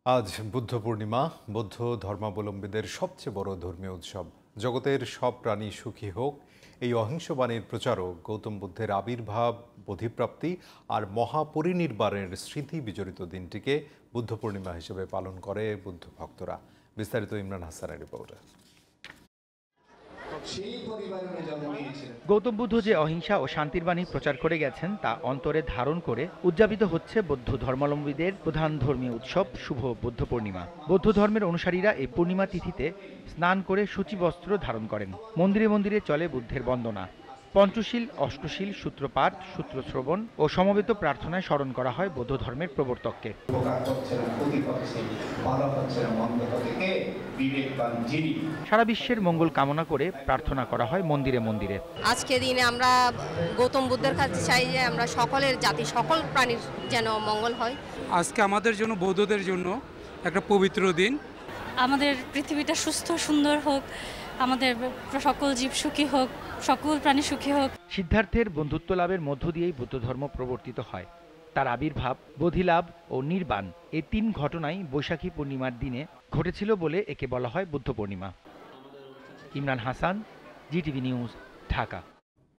আজ বুদ্ধ পূর্ণিমা। বৌদ্ধ ধর্মাবলম্বীদের সবচেয়ে বড় ধর্মীয় উৎসব। জগতের সব প্রাণী সুখী হোক, এই অহিংস বাণীর প্রচারক গৌতম বুদ্ধের আবির্ভাব, বোধিপ্রাপ্তি আর মহাপরিনির্বাণের স্মৃতি বিজড়িত দিনটিকে বুদ্ধ পূর্ণিমা হিসেবে পালন করে বুদ্ধ ভক্তরা। বিস্তারিত ইমরান হাসানের রিপোর্টে। গৌতম বুদ্ধ যে অহিংসা ও শান্তির বাণী প্রচার করে গেছেন তা অন্তরে ধারণ করে উদযাপিত হচ্ছে বৌদ্ধ ধর্মাবলম্বীদের প্রধান ধর্মীয় উৎসব শুভ বুদ্ধ পূর্ণিমা। বৌদ্ধ ধর্মের অনুসারীরা এই পূর্ণিমা তিথিতে স্নান করে সূচি বস্ত্র ধারণ করেন। মন্দিরে মন্দিরে চলে বুদ্ধের বন্দনা। পঞ্চশীল, অষ্টশীল, সূত্রপাঠ, সূত্র শ্রবণ ও সমবেত প্রার্থনায় স্মরণ করা হয় বৌদ্ধ ধর্মের প্রবর্তককে। সারা বিশ্বের মঙ্গল কামনা করে প্রার্থনা করা হয় মন্দিরে মন্দিরে। আজকে দিনে আমরা গৌতম বুদ্ধের কাছে চাই যে আমরা সকলের জাতি, সকল প্রাণীর যেন মঙ্গল হয়। আজকে আমাদের জন্য, বৌদ্ধদের জন্য একটা পবিত্র দিন। আমাদের পৃথিবীটা সুস্থ সুন্দর হোক, আমাদের সকল জীব সুখী হোক, সকল প্রাণী সুখী হোক। সিদ্ধার্থের বন্ধুত্ব লাভের মধ্য দিয়েই বুদ্ধ ধর্ম প্রবর্তিত হয়। তার আবির্ভাব, বোধিলাভ ও নির্বাণ এই তিন ঘটনাই বৈশাখী পূর্ণিমার দিনে ঘটেছিল বলে একে বলা হয় বুদ্ধ পূর্ণিমা। Imran Hasan, GTV news, Dhaka.